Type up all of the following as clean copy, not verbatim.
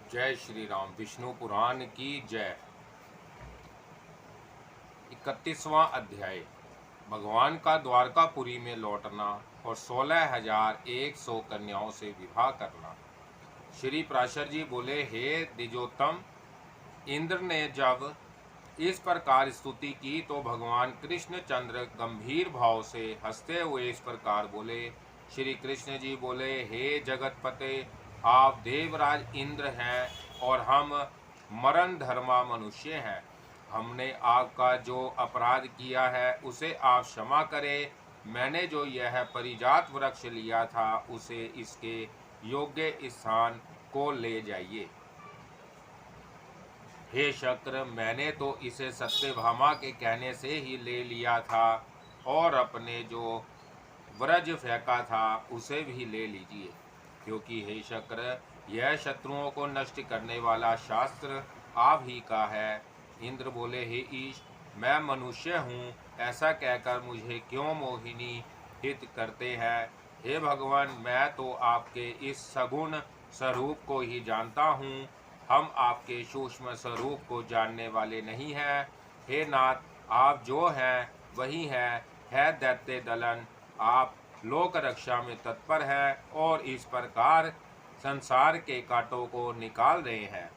जय श्री राम। विष्णु पुराण की जय। 31वां अध्याय। भगवान का द्वारकापुरी में लौटना और 16,100 कन्याओं से विवाह करना। श्री प्राशर जी बोले, हे द्विजोत्तम, इंद्र ने जब इस प्रकार स्तुति की तो भगवान कृष्ण चंद्र गंभीर भाव से हंसते हुए इस प्रकार बोले। श्री कृष्ण जी बोले, हे जगतपते, आप देवराज इंद्र हैं और हम मरण धर्मा मनुष्य हैं। हमने आपका जो अपराध किया है उसे आप क्षमा करें। मैंने जो यह परिजात वृक्ष लिया था उसे इसके योग्य स्थान को ले जाइए। हे शक्र, मैंने तो इसे सत्यभामा के कहने से ही ले लिया था और अपने जो व्रज फेंका था उसे भी ले लीजिए, क्योंकि हे शक्र, यह शत्रुओं को नष्ट करने वाला शास्त्र आप ही का है। इंद्र बोले, हे ईश, मैं मनुष्य हूँ, ऐसा कहकर मुझे क्यों मोहिनी हित करते हैं। हे भगवान, मैं तो आपके इस सगुण स्वरूप को ही जानता हूँ, हम आपके सूक्ष्म स्वरूप को जानने वाले नहीं हैं। हे नाथ, आप जो हैं वही हैं। है दैत्य दलन, आप लोक रक्षा में तत्पर हैं और इस प्रकार संसार के कांटों को निकाल रहे हैं।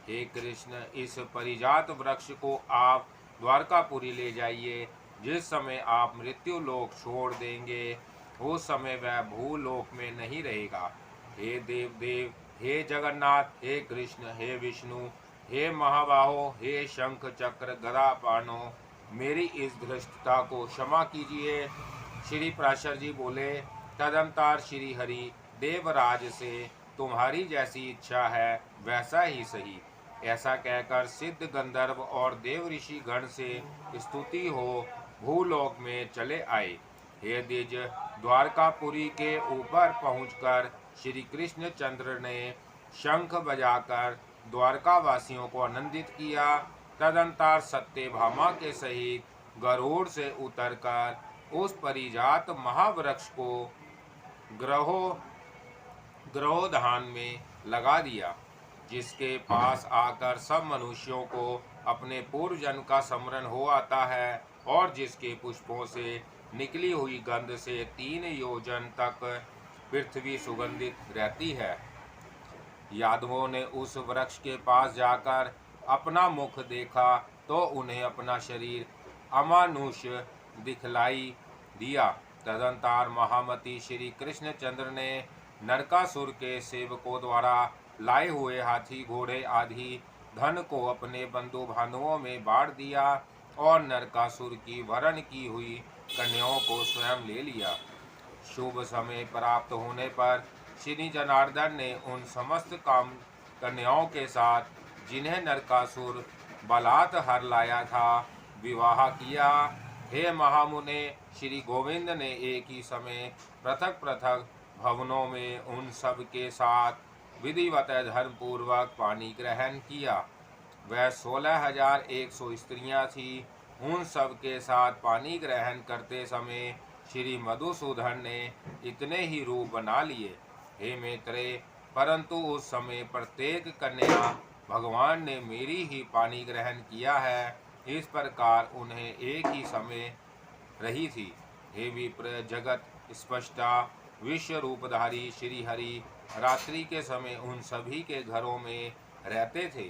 हे कृष्ण, इस परिजात वृक्ष को आप द्वारकापुरी ले जाइए। जिस समय आप मृत्यु लोक छोड़ देंगे उस समय वह भूलोक में नहीं रहेगा। हे देव देव, हे जगन्नाथ, हे कृष्ण, हे विष्णु, हे महाबाहो, हे शंख चक्र गदा पानो, मेरी इस धृष्टता को क्षमा कीजिए। श्री प्राशर जी बोले, तदंतर श्री हरि देवराज से, तुम्हारी जैसी इच्छा है वैसा ही सही। ऐसा कहकर सिद्ध गंधर्व और देव ऋषि गण से स्तुति हो भूलोक में चले आए। हे द्विज, द्वारकापुरी के ऊपर पहुंचकर श्री कृष्ण चंद्र ने शंख बजाकर द्वारका वासियों को आनंदित किया। तदंतर सत्यभामा के सहित गरुड़ से उतरकर उस परिजात महावृक्ष को ग्रहोधान में लगा दिया, जिसके पास आकर सब मनुष्यों को अपने पूर्व जन्म का स्मरण हो आता है और जिसके पुष्पों से निकली हुई गंध से 3 योजन तक पृथ्वी सुगंधित रहती है। यादवों ने उस वृक्ष के पास जाकर अपना मुख देखा तो उन्हें अपना शरीर अमानुष दिखलाई दिया। तदंतर महामती श्री कृष्णचंद्र ने नरकासुर के सेवकों द्वारा लाए हुए हाथी घोड़े आदि धन को अपने बंधु बांधवों में बांट दिया और नरकासुर की वरण की हुई कन्याओं को स्वयं ले लिया। शुभ समय प्राप्त होने पर श्री जनार्दन ने उन समस्त काम कन्याओं के साथ जिन्हें नरकासुर बलात् हर लाया था विवाह किया। हे महामुने, श्री गोविंद ने एक ही समय पृथक पृथक भवनों में उन सब के साथ विधिवत धर्मपूर्वक पानी ग्रहण किया। वह 16,100 स्त्रियां थी। उन सब के साथ पानी ग्रहण करते समय श्री मधुसूदन ने इतने ही रूप बना लिए। हे मैत्रेय, परंतु उस समय प्रत्येक कन्या भगवान ने मेरी ही पानी ग्रहण किया है, इस प्रकार उन्हें एक ही समय रही थी। हे विप्र, जगत स्पष्टा विश्व रूपधारी श्री हरि रात्रि के समय उन सभी के घरों में रहते थे।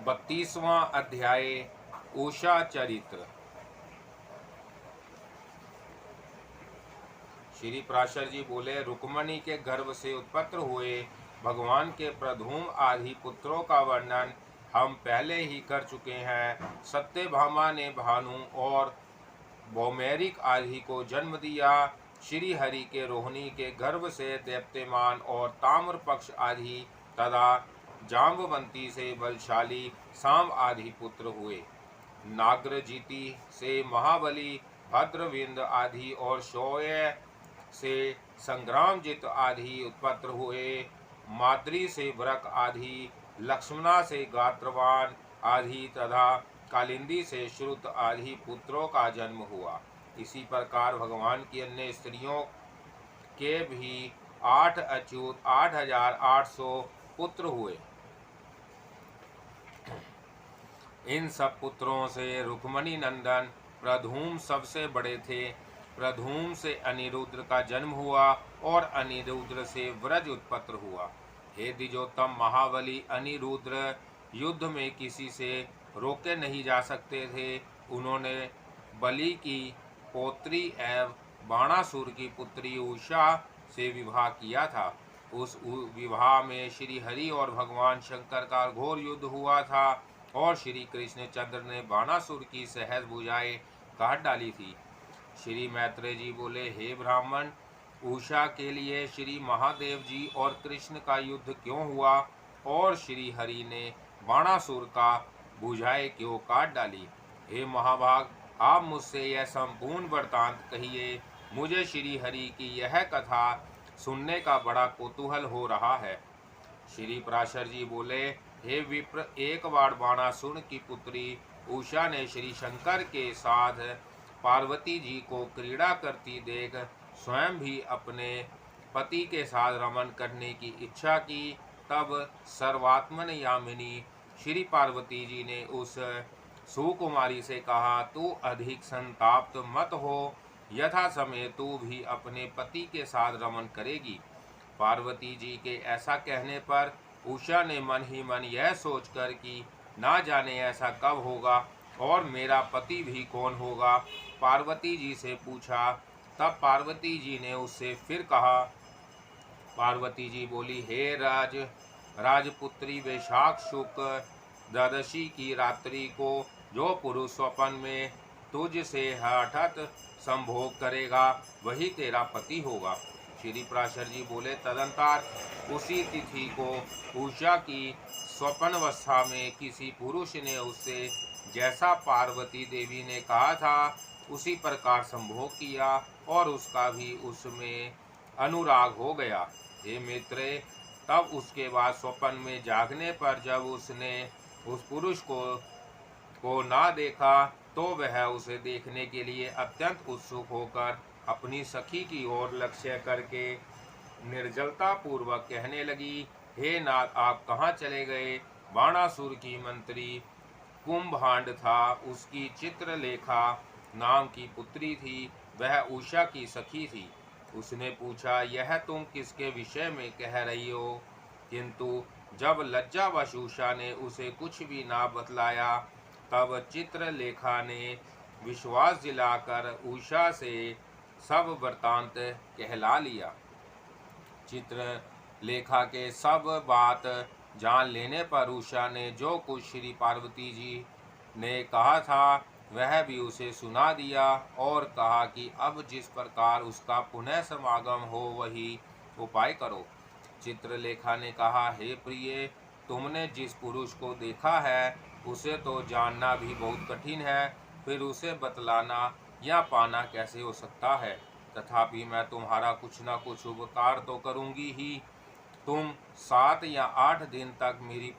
32वां अध्याय। उषा चरित्र। श्री प्राशर जी बोले, रुक्मणी के गर्भ से उत्पन्न हुए भगवान के प्रधूम आदि पुत्रों का वर्णन हम पहले ही कर चुके हैं। सत्यभामा ने भानु और भौमेरिक आदि को जन्म दिया। श्री हरि के रोहिणी के गर्भ से दैत्यमान और ताम्रपक्ष आदि तथा जाम्बवंती से बलशाली साम आदि पुत्र हुए। नाग्रजीति से महाबली भद्रविंद आदि और शौर्य से संग्रामजित आदि उत्पन्न हुए। माद्री से व्रक आदि, लक्ष्मणा से गात्रवान आदि तथा कालिंदी से श्रुत आदि पुत्रों का जन्म हुआ। इसी प्रकार भगवान की अन्य स्त्रियों के भी 8 अच्युत 8800 पुत्र हुए। इन सब पुत्रों से रुक्मणी नंदन प्रधूम सबसे बड़े थे। प्रधूम से अनिरुद्ध का जन्म हुआ और अनिरुद्ध से व्रज उत्पन्न हुआ। हे द्विजोत्तम महाबली अनिरुद्ध युद्ध में किसी से रोके नहीं जा सकते थे। उन्होंने बलि की पौत्री एवं बाणासुर की पुत्री उषा से विवाह किया था। उस विवाह में श्री हरि और भगवान शंकर का घोर युद्ध हुआ था और श्री कृष्ण चंद्र ने बाणासुर की सहज भुजाएं काट डाली थी। श्री मैत्रेय जी बोले, हे ब्राह्मण, उषा के लिए श्री महादेव जी और कृष्ण का युद्ध क्यों हुआ और श्री हरि ने बाणासुर का भुजाएं क्यों काट डाली? हे महाभाग, आप मुझसे यह संपूर्ण वृत्तांत कहिए। मुझे श्री हरि की यह कथा सुनने का बड़ा कौतूहल हो रहा है। श्री पराशर जी बोले, हे विप्र, एक बार बाणासुर की पुत्री उषा ने श्री शंकर के साथ पार्वती जी को क्रीड़ा करती देख स्वयं भी अपने पति के साथ रमन करने की इच्छा की। तब सर्वात्मन यामिनी श्री पार्वती जी ने उस सुकुमारी से कहा, तू अधिक संताप्त मत हो, यथा समय तू भी अपने पति के साथ रमन करेगी। पार्वती जी के ऐसा कहने पर उषा ने मन ही मन यह सोचकर कि ना जाने ऐसा कब होगा और मेरा पति भी कौन होगा, पार्वती जी से पूछा। तब पार्वती जी ने उससे फिर कहा। पार्वती जी बोली, हे राजपुत्री, वैशाख शुक्ल द्वादशी की रात्रि को जो पुरुष स्वप्न में तुझ से हठात संभोग करेगा वही तेरा पति होगा। श्री पराशर जी बोले, तदंतर उसी तिथि को उषा की स्वप्नावस्था में किसी पुरुष ने उससे जैसा पार्वती देवी ने कहा था उसी प्रकार संभोग किया और उसका भी उसमें अनुराग हो गया। हे मित्रे, तब उसके बाद स्वप्न में जागने पर जब उसने उस पुरुष को ना देखा तो वह उसे देखने के लिए अत्यंत उत्सुक होकर अपनी सखी की ओर लक्ष्य करके निर्जलता पूर्वक कहने लगी, हे नाथ, आप कहाँ चले गए? बाणासुर की मंत्री कुंभांड था, उसकी चित्रलेखा नाम की पुत्री थी, वह उषा की सखी थी। उसने पूछा, यह तुम किसके विषय में कह रही हो? किंतु जब लज्जावश उषा ने उसे कुछ भी ना बतलाया तब चित्रलेखा ने विश्वास दिलाकर उषा से सब वृत्तांत कहला लिया। चित्रलेखा के सब बात जान लेने पर उषा ने जो कुछ श्री पार्वती जी ने कहा था वह भी उसे सुना दिया और कहा कि अब जिस प्रकार उसका पुनः समागम हो वही उपाय करो। चित्रलेखा ने कहा, हे प्रिय, तुमने जिस पुरुष को देखा है उसे तो जानना भी बहुत कठिन है, फिर उसे बतलाना या पाना कैसे हो सकता है? तथापि मैं तुम्हारा कुछ न कुछ उपकार तो करूंगी ही। तुम 7 या 8 दिन तक मेरी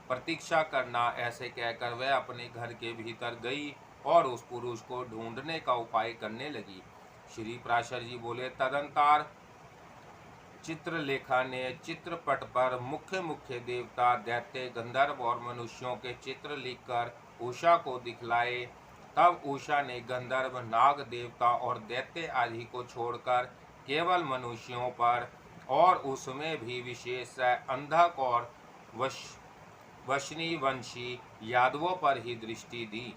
प्रतीक्षा करना। ऐसे कहकर वह अपने घर के भीतर गई और उस पुरुष को ढूंढने का उपाय करने लगी। श्री पराशर जी बोले, तदंतर चित्रलेखा ने चित्रपट पर मुख्य देवता, दैत्य, गंधर्व और मनुष्यों के चित्र लिखकर उषा को दिखलाए। तब उषा ने गंधर्व, नाग, देवता और दैत्य आदि को छोड़कर केवल मनुष्यों पर और उसमें भी विशेष अंधक और वशनी वंशी यादवों पर ही दृष्टि दी।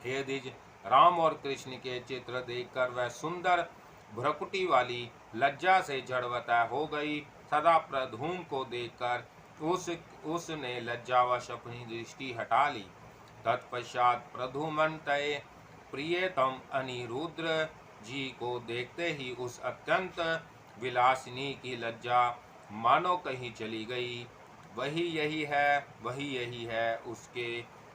हे द्विज, राम और कृष्ण के चित्र देखकर वह सुंदर भ्रकुटी वाली लज्जा से जड़वता हो गई। सदा प्रधूम को देखकर उसने लज्जावश अपनी दृष्टि हटा ली। तत्पश्चात प्रधूमन तय प्रियतम अनिरुद्ध जी को देखते ही उस अत्यंत विलासिनी की लज्जा मानो कहीं चली गई। वही यही है। उसके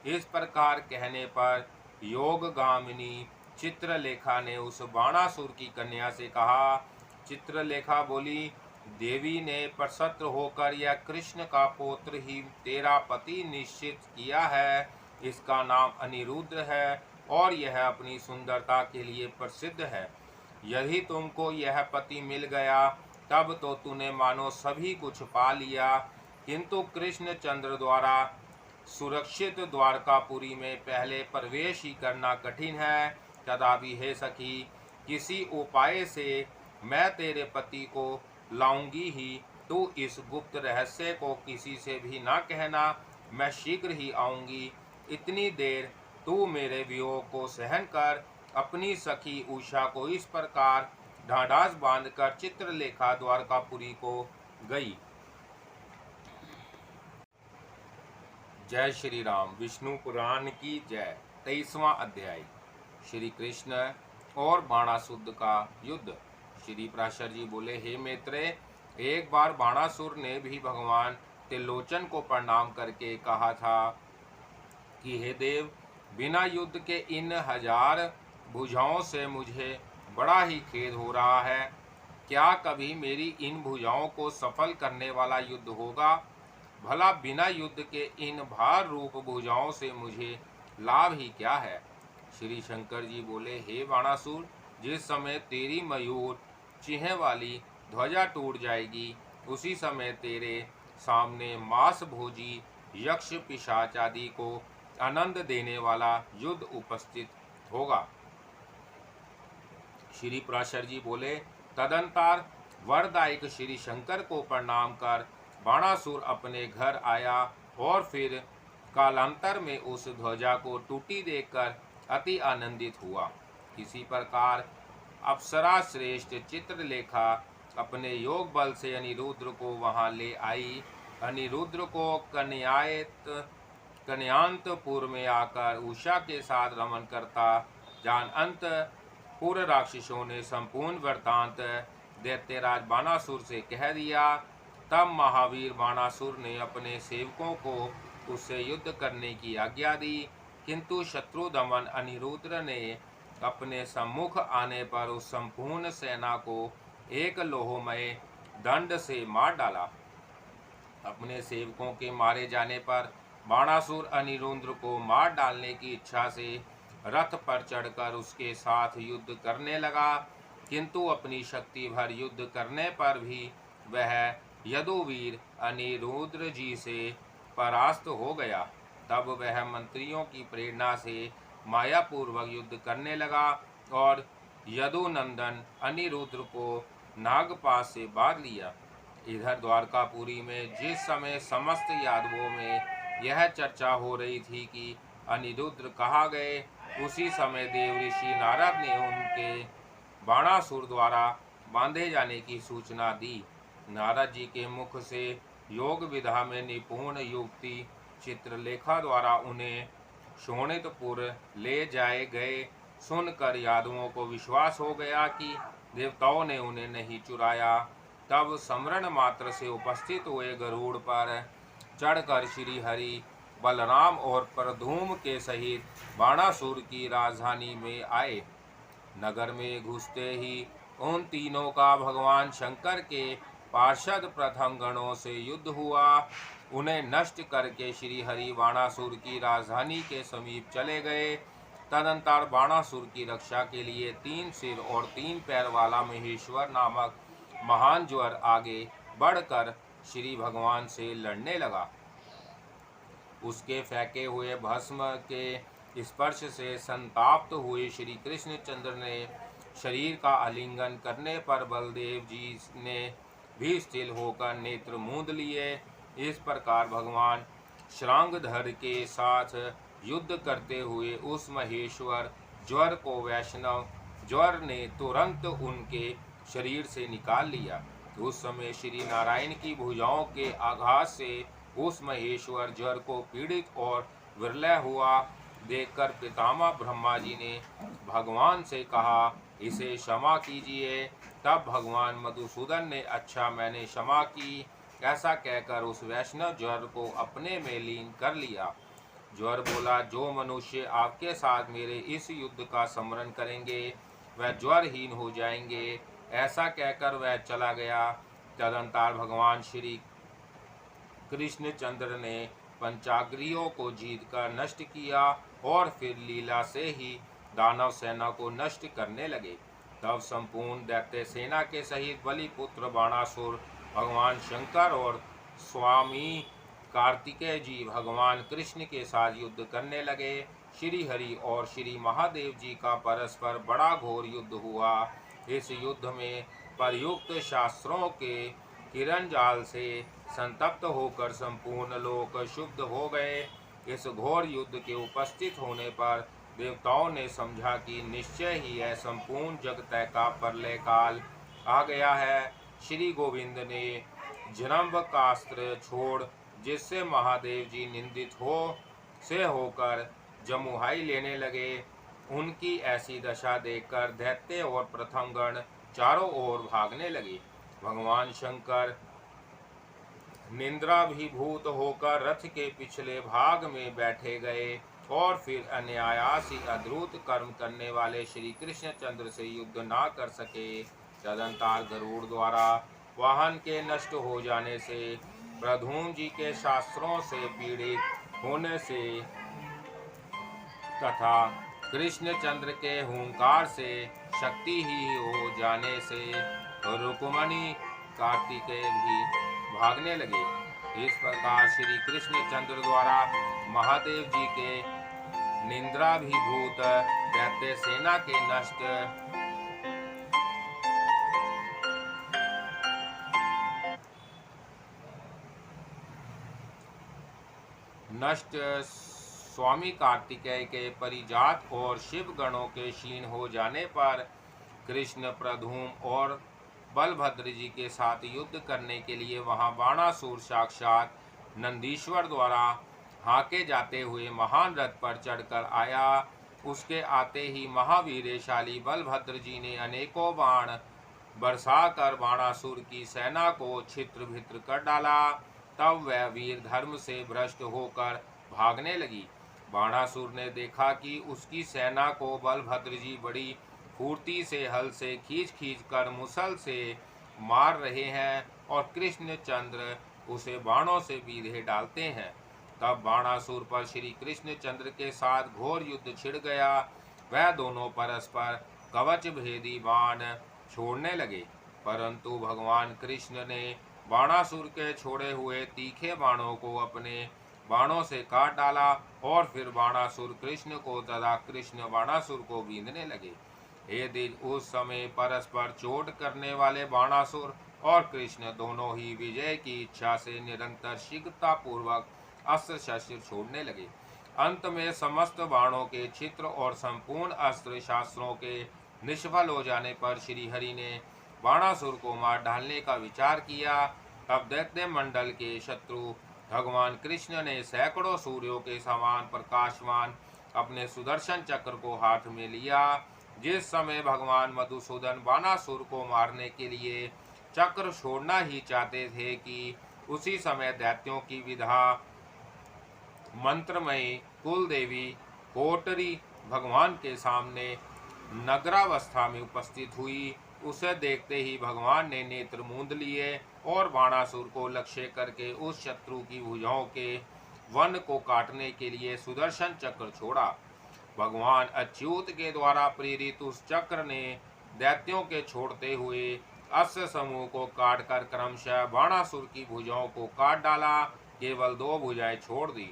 इस प्रकार कहने पर योगगामिनी चित्रलेखा ने उस बाणासुर की कन्या से कहा। चित्रलेखा बोली, देवी ने प्रसन्न होकर यह कृष्ण का पौत्र ही तेरा पति निश्चित किया है। इसका नाम अनिरुद्ध है और यह अपनी सुंदरता के लिए प्रसिद्ध है। यदि तुमको यह पति मिल गया तब तो तूने मानो सभी कुछ पा लिया, किंतु कृष्णचंद्र द्वारा सुरक्षित द्वारकापुरी में पहले प्रवेश ही करना कठिन है। तथापि हे सखी, किसी उपाय से मैं तेरे पति को लाऊंगी ही। तू इस गुप्त रहस्य को किसी से भी ना कहना, मैं शीघ्र ही आऊंगी। इतनी देर तू मेरे वियोग को सहन कर। अपनी सखी उषा को इस प्रकार ढाढ़ास बांधकर चित्रलेखा द्वारकापुरी को गई। जय श्री राम। विष्णु पुराण की जय। 23वां अध्याय। श्री कृष्ण और बाणासुर का युद्ध। श्री पराशर जी बोले, हे मित्रे, एक बार बाणासुर ने भी भगवान त्रिलोचन को प्रणाम करके कहा था कि हे देव, बिना युद्ध के इन 1000 भुजाओं से मुझे बड़ा ही खेद हो रहा है। क्या कभी मेरी इन भुजाओं को सफल करने वाला युद्ध होगा? भला बिना युद्ध के इन भार रूप भुजाओं से मुझे लाभ ही क्या है? श्री शंकर जी बोले, हे बाणासुर, जिस समय तेरी मयूर चिन्ह वाली ध्वजा टूट जाएगी, उसी समय तेरे सामने मांस भोजी यक्ष पिशाच आदि को आनंद देने वाला युद्ध उपस्थित होगा। श्री पराशर जी बोले, तदंतर वरदायक श्री शंकर को प्रणाम कर बाणासुर अपने घर आया और फिर कालांतर में उस ध्वजा को टूटी देखकर अति आनंदित हुआ। इसी प्रकार अप्सरा श्रेष्ठ चित्रलेखा अपने योग बल से अनिरुद्र को वहां ले आई। अनिरुद्र को कन्यांतपुर में आकर उषा के साथ रमन करता जान अंतपुर राक्षसों ने संपूर्ण वृत्तांत दैत्यराज बाणासुर से कह दिया। तब महावीर बाणासुर ने अपने सेवकों को उससे युद्ध करने की आज्ञा दी, किंतु शत्रु दमन अनिरुद्र ने अपने सम्मुख आने पर उस संपूर्ण सेना को एक लोहमय दंड से मार डाला। अपने सेवकों के मारे जाने पर बाणासुर अनिरुद्र को मार डालने की इच्छा से रथ पर चढ़कर उसके साथ युद्ध करने लगा, किंतु अपनी शक्ति भर युद्ध करने पर भी वह यदुवीर अनिरुद्र जी से परास्त हो गया। तब वह मंत्रियों की प्रेरणा से मायापूर्वक युद्ध करने लगा और यदुनंदन अनिरुद्र को नागपाश से बांध लिया। इधर द्वारकापुरी में जिस समय समस्त यादवों में यह चर्चा हो रही थी कि अनिरुद्र कहाँ गए, उसी समय देव ऋषि नारद ने उनके बाणासुर द्वारा बांधे जाने की सूचना दी। नारद जी के मुख से योग विधा में निपुण युक्ति चित्रलेखा द्वारा उन्हें शोणितपुर ले जाए गए। सुनकर यादवों को विश्वास हो गया कि देवताओं ने उन्हें नहीं चुराया। तब स्मरण मात्र से उपस्थित हुए गरुड़ पर चढ़कर श्री हरि बलराम और प्रधूम के सहित बाणासुर की राजधानी में आए। नगर में घुसते ही उन तीनों का भगवान शंकर के पार्षद प्रथम गणों से युद्ध हुआ। उन्हें नष्ट करके श्री हरि बाणासुर की राजधानी के समीप चले गए। तदंतर बाणासुर की रक्षा के लिए 3 सिर और 3 पैर वाला महेश्वर नामक महान ज्वर आगे बढ़कर श्री भगवान से लड़ने लगा। उसके फेंके हुए भस्म के स्पर्श से संताप्त हुए श्री कृष्णचंद्र ने शरीर का आलिंगन करने पर बलदेव जी ने भी स्थिर होकर नेत्र मूंद लिए। इस प्रकार भगवान श्रांगधर के साथ युद्ध करते हुए उस महेश्वर ज्वर को वैष्णव ज्वर ने तुरंत उनके शरीर से निकाल लिया। उस समय श्री नारायण की भुजाओं के आघात से उस महेश्वर ज्वर को पीड़ित और विरलय हुआ देखकर पितामह ब्रह्मा जी ने भगवान से कहा, इसे क्षमा कीजिए। तब भगवान मधुसूदन ने, अच्छा मैंने क्षमा की, ऐसा कहकर उस वैष्णव ज्वर को अपने में लीन कर लिया। ज्वर बोला, जो मनुष्य आपके साथ मेरे इस युद्ध का स्मरण करेंगे वह ज्वरहीन हो जाएंगे। ऐसा कहकर वह चला गया। तदंतर भगवान श्री कृष्णचंद्र ने पंचाग्रियों को जीतकर नष्ट किया और फिर लीला से ही दानव सेना को नष्ट करने लगे। तब संपूर्ण दैत्य सेना के सहित बलिपुत्र बाणासुर भगवान शंकर और स्वामी कार्तिकेय जी भगवान कृष्ण के साथ युद्ध करने लगे। श्री हरि और श्री महादेव जी का परस्पर बड़ा घोर युद्ध हुआ। इस युद्ध में प्रयुक्त शास्त्रों के किरण जाल से संतप्त होकर संपूर्ण लोक शुद्ध हो गए। इस घोर युद्ध के उपस्थित होने पर देवताओं ने समझा कि निश्चय ही यह संपूर्ण जगत का प्रलय काल आ गया है। श्री गोविंद ने जन्मकास्त्र छोड़ जिससे महादेव जी निंदित होकर जमुहाई लेने लगे। उनकी ऐसी दशा देखकर दैत्य और प्रथमगण चारों ओर भागने लगे। भगवान शंकर निंद्राभिभूत होकर रथ के पिछले भाग में बैठे गए और फिर अनायास ही अद्भुत कर्म करने वाले श्री कृष्ण चंद्र से युद्ध ना कर सके। तदंतर गरुड़ द्वारा वाहन के नष्ट हो जाने से प्रद्युम्न जी के शास्त्रों से पीड़ित होने से तथा कृष्ण चंद्र के हुंकार से शक्तिहीन हो जाने से रुक्मणी कार्तिकेय भी भागने लगे। इस प्रकार श्री कृष्ण चंद्र द्वारा महादेव जी के निंद्राभिभूत दैत्य सेना के नष्ट स्वामी कार्तिकेय के परिजात और शिव गणों के क्षीण हो जाने पर कृष्ण प्रद्युम्न और बलभद्र जी के साथ युद्ध करने के लिए वहां बाणासुर साक्षात नंदीश्वर द्वारा हाके जाते हुए महान रथ पर चढ़कर आया। उसके आते ही महावीरशाली बलभद्र जी ने अनेकों बाण बरसाकर बाणासुर की सेना को छित्र भित्र कर डाला। तब वह वीर धर्म से भ्रष्ट होकर भागने लगी। बाणासुर ने देखा कि उसकी सेना को बलभद्र जी बड़ी फुर्ती से हल से खींच कर मुसल से मार रहे हैं और कृष्ण चंद्र उसे बाणों से बीधे डालते हैं। तब बाणासुर पर श्री कृष्ण चंद्र के साथ घोर युद्ध छिड़ गया। वह दोनों परस्पर कवच भेदी बाण छोड़ने लगे, परंतु भगवान कृष्ण ने बाणासुर के छोड़े हुए तीखे बाणों को अपने बाणों से काट डाला और फिर बाणासुर कृष्ण को तथा कृष्ण बाणासुर को बींधने लगे। हे दिन उस समय परस्पर चोट करने वाले बाणासुर और कृष्ण दोनों ही विजय की इच्छा से निरंतर शीघ्रता पूर्वक अस्त्र शस्त्र छोड़ने लगे। अंत में समस्त बाणों के छिद्र और संपूर्ण अस्त्र शास्त्रों के निष्फल हो जाने पर श्री हरि ने बाणासुर को मार डालने का विचार किया। तब दैत्य मंडल के शत्रु भगवान कृष्ण ने सैकड़ों सूर्यों के समान प्रकाशमान अपने सुदर्शन चक्र को हाथ में लिया। जिस समय भगवान मधुसूदन बाणासुर को मारने के लिए चक्र छोड़ना ही चाहते थे कि उसी समय दैत्यों की विधा मंत्रमयी कुल देवी कोटरी भगवान के सामने नगरावस्था में उपस्थित हुई। उसे देखते ही भगवान ने नेत्र मूंद लिए और बाणासुर को लक्ष्य करके उस शत्रु की भुजाओं के वन को काटने के लिए सुदर्शन चक्र छोड़ा। भगवान अच्युत के द्वारा प्रेरित उस चक्र ने दैत्यों के छोड़ते हुए अस्त्र समूह को काटकर क्रमशः बाणासुर की भुजाओं को काट डाला, केवल 2 भुजाएं छोड़ दी।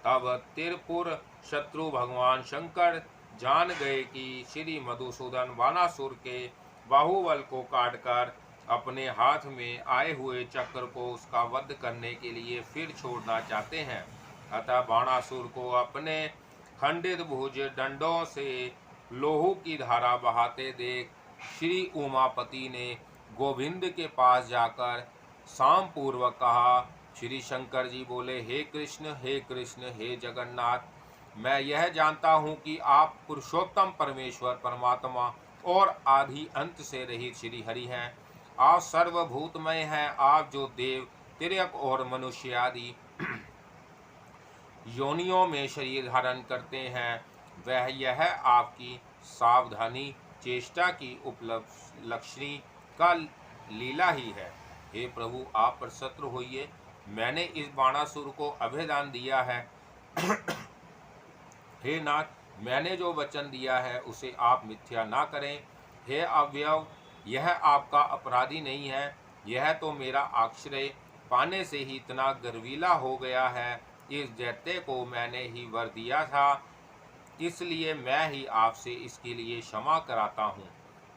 तब त्रिपुर शत्रु भगवान शंकर जान गए कि श्री मधुसूदन बाणासुर के बाहुबल को काटकर अपने हाथ में आए हुए चक्र को उसका वध करने के लिए फिर छोड़ना चाहते हैं। अतः बाणासुर को अपने खंडित भुज डंडों से लोहू की धारा बहाते देख श्री उमापति ने गोविंद के पास जाकर साम पूर्वक कहा। श्री शंकर जी बोले, हे कृष्ण हे जगन्नाथ, मैं यह जानता हूँ कि आप पुरुषोत्तम परमेश्वर परमात्मा और आदि अंत से रहित श्री हरि हैं। आप सर्वभूतमय हैं। आप जो देव तिर्यक और मनुष्य आदि योनियों में शरीर धारण करते हैं, वह यह आपकी सावधानी चेष्टा की उपलक्ष्मी का लीला ही है। हे प्रभु, आप प्रसन्न होइए। मैंने इस बाणासुर को अभयदान दिया है। हे नाथ, मैंने जो वचन दिया है उसे आप मिथ्या ना करें। हे अवयव, यह आपका अपराधी नहीं है, यह तो मेरा आश्रय पाने से ही इतना गर्वीला हो गया है। इस दैत्य को मैंने ही वर दिया था, इसलिए मैं ही आपसे इसके लिए क्षमा कराता हूँ।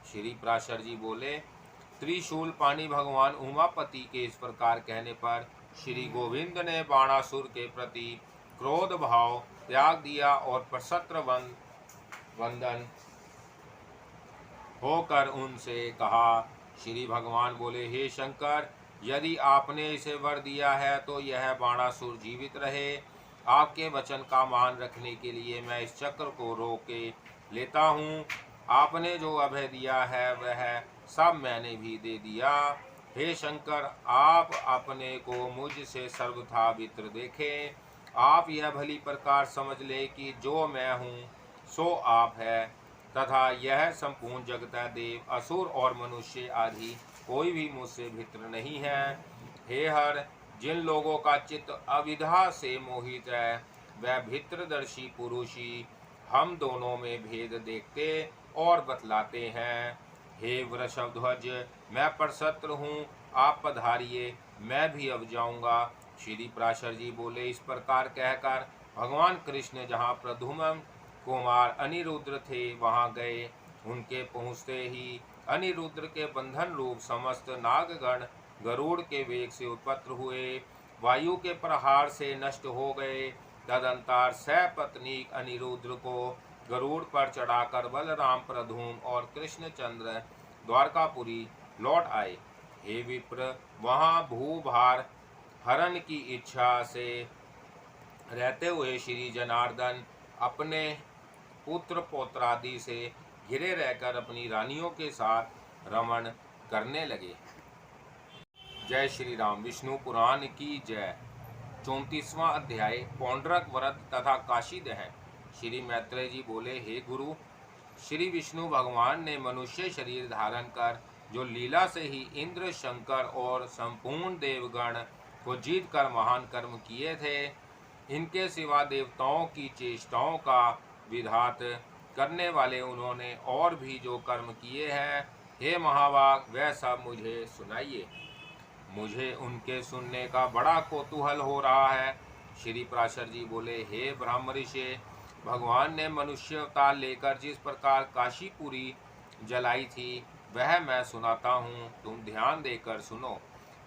श्री पराशर जी बोले, त्रिशूल पानी भगवान उमापति के इस प्रकार कहने पर श्री गोविंद ने बाणासुर के प्रति क्रोध भाव त्याग दिया और प्रशस्त्र वंदन होकर उनसे कहा। श्री भगवान बोले, हे शंकर, यदि आपने इसे वर दिया है तो यह बाणासुर जीवित रहे। आपके वचन का मान रखने के लिए मैं इस चक्र को रोके लेता हूँ। आपने जो अभय दिया है वह सब मैंने भी दे दिया। हे शंकर, आप अपने को मुझसे सर्वथा वित्र देखें। आप यह भली प्रकार समझ ले कि जो मैं हूँ सो आप है, तथा यह संपूर्ण जगत देव असुर और मनुष्य आदि कोई भी मुझसे भित्र नहीं है। हे हर, जिन लोगों का चित्त अविद्या से मोहित है वह भित्रदर्शी पुरुष ही हम दोनों में भेद देखते और बतलाते हैं। हे वृषभध्वज, मैं प्रशस्त्र हूँ, आप पधारिए, मैं भी अब जाऊंगा। श्री पराशर जी बोले, इस प्रकार कहकर भगवान कृष्ण जहाँ प्रद्युम्न कुमार अनिरुद्ध थे वहां गए। उनके पहुँचते ही अनिरुद्ध के बंधन रूप समस्त नागगण गरुड़ के वेग से उत्पन्न हुए, वायु के प्रहार से नष्ट हो गए। तदंतर सपत्नीक अनिरुद्ध को गरुड़ पर चढ़ाकर बलराम, प्रद्युम्न और कृष्णचंद्र द्वारकापुरी लौट आए। हे विप्र, वहां भूभार हरण की इच्छा से रहते हुए श्री जनार्दन अपने पुत्र पौत्रादि से घिरे रहकर अपनी रानियों के साथ रमण करने लगे। जय श्री राम। विष्णु पुराण की जय। 34वां अध्याय, पौंड्रक व्रत तथा काशी दहन। श्री मैत्रेय जी बोले, हे गुरु, श्री विष्णु भगवान ने मनुष्य शरीर धारण कर जो लीला से ही इंद्र, शंकर और संपूर्ण देवगण को जीत कर महान कर्म किए थे, इनके सिवा देवताओं की चेष्टाओं का विधात करने वाले उन्होंने और भी जो कर्म किए हैं, हे महाभाग, वह सब मुझे सुनाइए। मुझे उनके सुनने का बड़ा कौतूहल हो रहा है। श्री पराशर जी बोले, हे ब्रह्मऋषि, भगवान ने मनुष्य अवतार लेकर जिस प्रकार काशीपुरी जलाई थी वह मैं सुनाता हूँ, तुम ध्यान देकर सुनो।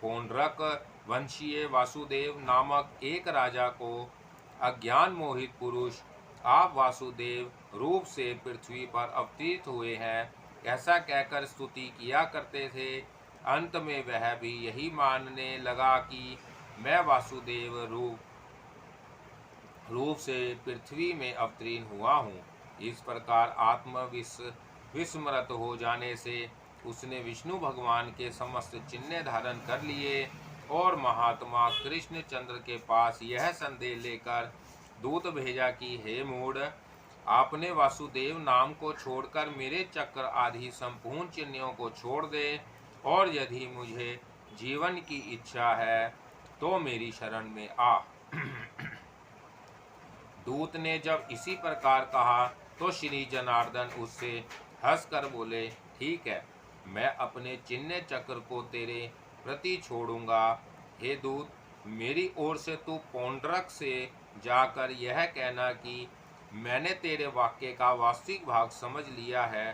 पौंड्रक वंशीय वासुदेव नामक एक राजा को अज्ञान मोहित पुरुष आप वासुदेव रूप से पृथ्वी पर अवतीर्थ हुए हैं ऐसा कहकर स्तुति किया करते थे। अंत में वह भी यही मानने लगा कि मैं वासुदेव रूप से पृथ्वी में अवतीर्ण हुआ हूँ। इस प्रकार विस्मृत हो जाने से उसने विष्णु भगवान के समस्त चिन्ह धारण कर लिए और महात्मा कृष्णचंद्र के पास यह संदेह लेकर दूत भेजा कि हे मूढ़, आपने वासुदेव नाम को छोड़कर मेरे चक्र आदि संपूर्ण चिन्हों को छोड़ दे, और यदि मुझे जीवन की इच्छा है तो मेरी शरण में आ। दूत ने जब इसी प्रकार कहा तो श्री जनार्दन उससे हंसकर बोले, ठीक है, मैं अपने चिन्ह चक्र को तेरे प्रति छोड़ूंगा। हे दूत, मेरी ओर से तू पौंड्रक से जाकर यह कहना कि मैंने तेरे वाक्य का वास्तविक भाग समझ लिया है।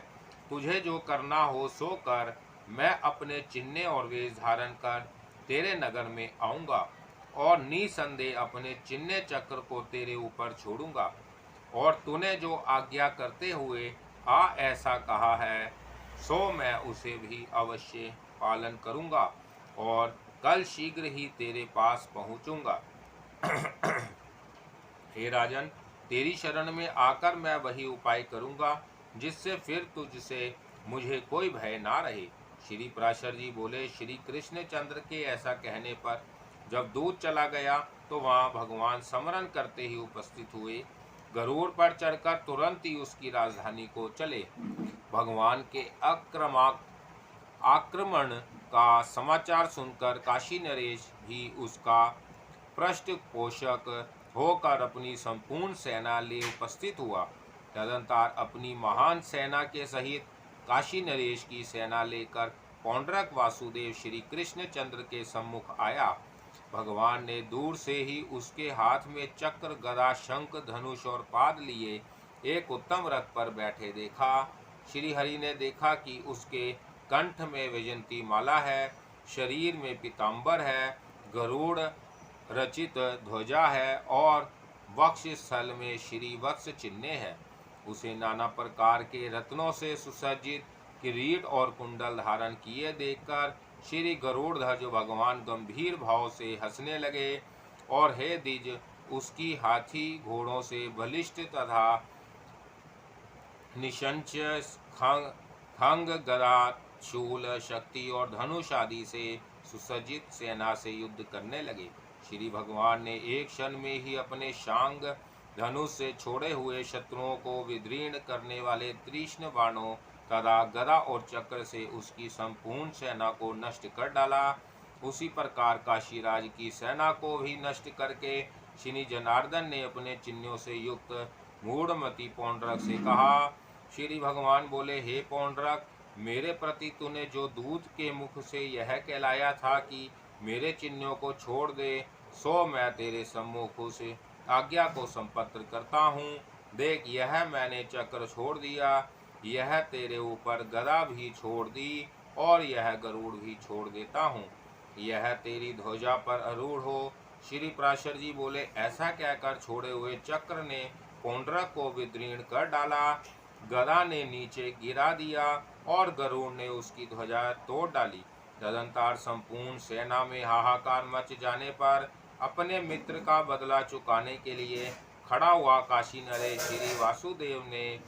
तुझे जो करना हो सो कर, मैं अपने चिन्ह और वेश धारण कर तेरे नगर में आऊँगा और निसंदेह अपने चिन्ह चक्र को तेरे ऊपर छोड़ूंगा। और तूने जो आज्ञा करते हुए आ ऐसा कहा है सो मैं उसे भी अवश्य पालन करूंगा और कल शीघ्र ही तेरे पास पहुंचूंगा। हे राजन, तेरी शरण में आकर मैं वही उपाय करूंगा जिससे फिर तुझसे मुझे कोई भय ना रहे। श्री पराशर जी बोले, श्री कृष्णचंद्र के ऐसा कहने पर जब दूत चला गया तो वहां भगवान स्मरण करते ही उपस्थित हुए। गरुड़ पर चढ़कर तुरंत ही उसकी राजधानी को चले। भगवान के आक्रमण का समाचार सुनकर काशी नरेश भी उसका पृष्ठपोषक होकर अपनी संपूर्ण सेना ले उपस्थित हुआ। तदंतर अपनी महान सेना के सहित काशी नरेश की सेना लेकर पौंड्रक वासुदेव श्री कृष्ण चंद्र के सम्मुख आया। भगवान ने दूर से ही उसके हाथ में चक्र, गदा, शंख, धनुष और पाद लिए एक उत्तम रथ पर बैठे देखा। श्री हरि ने देखा कि उसके कंठ में वैजंती माला है, शरीर में पीताम्बर है, गरुड़ रचित ध्वजा है और वक्ष स्थल में श्री वत्स चिन्ह है। उसे नाना प्रकार के रत्नों से सुसज्जित किरीट और कुंडल धारण किए देखकर श्री गरुड़ध्वज भगवान गंभीर भाव से हंसने लगे और हे द्विज, उसकी हाथी घोड़ों से बलिष्ठ तथा निशंच खंग, गदा, शूल, शक्ति और धनुष आदि से सुसज्जित सेना से युद्ध करने लगे। श्री भगवान ने एक क्षण में ही अपने शांग धनुष से छोड़े हुए शत्रुओं को विदीर्ण करने वाले तीक्ष्ण बाणों तथा गदा और चक्र से उसकी संपूर्ण सेना को नष्ट कर डाला। उसी प्रकार काशीराज की सेना को भी नष्ट करके श्री जनार्दन ने अपने चिन्हों से युक्त मूढ़मती पौंड्रक से कहा। श्री भगवान बोले, हे पौंड्रक, मेरे प्रति तूने जो दूत के मुख से यह कहलाया था कि मेरे चिन्हों को छोड़ दे, सो मैं तेरे सम्मुख उस आज्ञा को संपत्र करता हूँ। देख, यह मैंने चक्र छोड़ दिया, यह तेरे ऊपर गदा भी छोड़ दी और यह गरुड़ भी छोड़ देता हूँ। यह तेरी ध्वजा पर आरूढ़ हो। श्री पराशर जी बोले, ऐसा कहकर छोड़े हुए चक्र ने पौंड्रक को विदीर्ण कर डाला, गदा ने नीचे गिरा दिया और गरुड़ ने उसकी ध्वजा तोड़ डाली। तदंतर संपूर्ण सेना में हाहाकार मच जाने पर अपने मित्र का बदला चुकाने के लिए खड़ा हुआ काशी नरेश श्री वासुदेव ने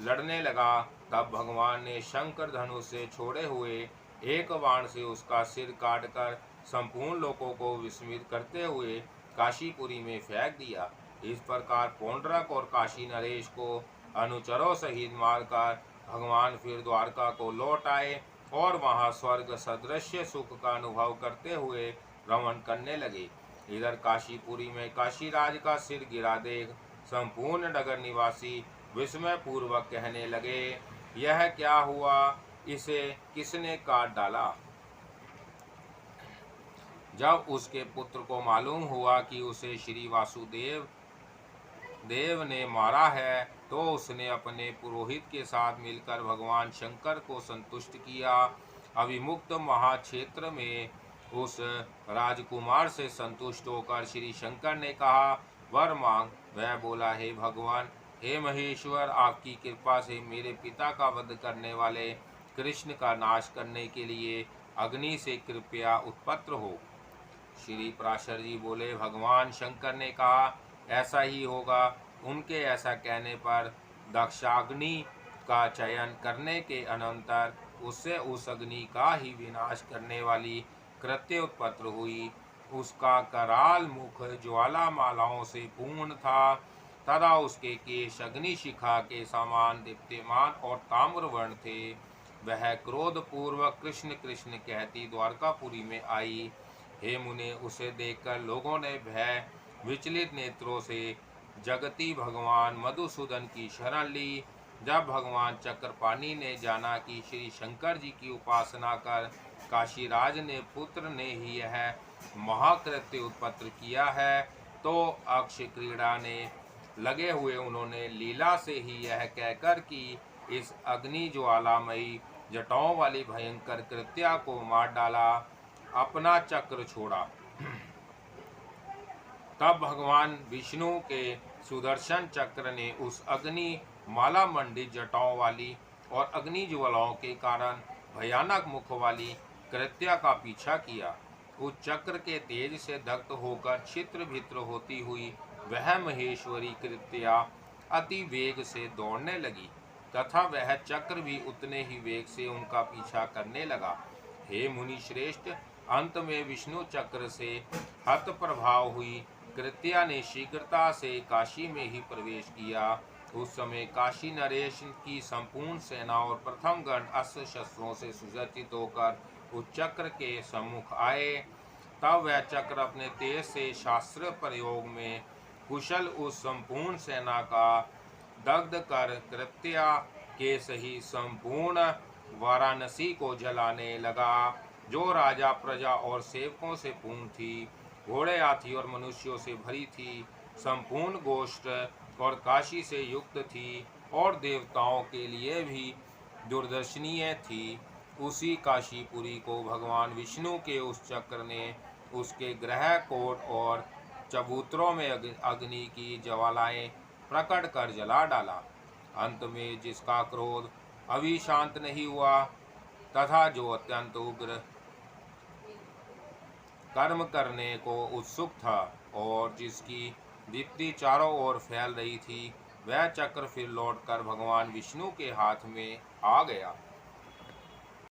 लड़ने लगा। तब भगवान ने शंकर धनुष से छोड़े हुए एक बाण से उसका सिर काटकर संपूर्ण लोगों को विस्मित करते हुए काशीपुरी में फेंक दिया। इस प्रकार पौंड्रक और काशी नरेश को अनुचरों सहित मारकर भगवान फिर द्वारका को लौट आए और वहां स्वर्ग सदृश सुख का अनुभव करते हुए भ्रमण करने लगे। इधर काशीपुरी में काशीराज का सिर गिरा देख संपूर्ण नगर निवासी विस्मय पूर्वक कहने लगे, यह क्या हुआ, इसे किसने काट डाला। जब उसके पुत्र को मालूम हुआ कि उसे श्री वासुदेव ने मारा है, तो उसने अपने पुरोहित के साथ मिलकर भगवान शंकर को संतुष्ट किया। अविमुक्त महाक्षेत्र में उस राजकुमार से संतुष्ट होकर श्री शंकर ने कहा, वर मांग। वह बोला, हे भगवान, हे महेश्वर, आपकी कृपा से मेरे पिता का वध करने वाले कृष्ण का नाश करने के लिए अग्नि से कृपया उत्पन्न हो। श्री पराशर जी बोले, भगवान शंकर ने कहा, ऐसा ही होगा। उनके ऐसा कहने पर दक्षाग्नि का चयन करने के अनंतर उससे उस अग्नि का ही विनाश करने वाली कृत्य उत्पन्न हुई। उसका कराल मुख ज्वाला मालाओं से पूर्ण था तथा उसके केश अग्निशिखा के समान दीप्तिमान और ताम्रवर्ण थे। वह क्रोध पूर्वक कृष्ण कृष्ण कहती द्वारकापुरी में आई। हे मुने, उसे देखकर लोगों ने भय विचलित नेत्रों से जगती भगवान मधुसूदन की शरण ली। जब भगवान चक्रपाणी ने जाना कि श्री शंकर जी की उपासना कर काशीराज ने पुत्र ने ही यह महाकृत्य उत्पन्न किया है, तो अक्ष क्रीड़ा ने लगे हुए उन्होंने लीला से ही यह कहकर कि इस अग्नि ज्वालामयी जटाओं वाली भयंकर कृत्या को मार डाला, अपना चक्र छोड़ा। तब भगवान विष्णु के सुदर्शन चक्र ने उस अग्नि माला मंडित जटाओं वाली और अग्नि ज्वालाओं के कारण भयानक मुख वाली कृत्या का पीछा किया। उस चक्र के तेज से दग्ध होकर छित्र भित्र होती हुई वह महेश्वरी कृत्या अति वेग से दौड़ने लगी तथा वह चक्र भी उतने ही वेग से उनका पीछा करने लगा। हे मुनि श्रेष्ठ, अंत में विष्णु चक्र से हत प्रभाव हुई कृत्या ने शीघ्रता से काशी में ही प्रवेश किया। उस समय काशी नरेश की संपूर्ण सेना और प्रथम गण अस्त्र शस्त्रों से सुसज्जित होकर उस चक्र के सम्मुख आए। तब वह चक्र अपने तेज से शास्त्र प्रयोग में कुशल उस संपूर्ण सेना का दग्ध कर कृत्या के सही संपूर्ण वाराणसी को जलाने लगा, जो राजा, प्रजा और सेवकों से पूर्ण थी, घोड़े, हाथी और मनुष्यों से भरी थी, संपूर्ण गोष्ठ और काशी से युक्त थी, और देवताओं के लिए भी दूरदर्शनीय थी। उसी काशीपुरी को भगवान विष्णु के उस चक्र ने उसके ग्रह कोट और चबूतरों में अग्नि की ज्वालाएं प्रकट कर जला डाला। अंत में जिसका क्रोध अभी शांत नहीं हुआ तथा जो अत्यंत उग्र कर्म करने को उत्सुक था और जिसकी दीप्ति चारों ओर फैल रही थी, वह चक्र फिर लौटकर भगवान विष्णु के हाथ में आ गया।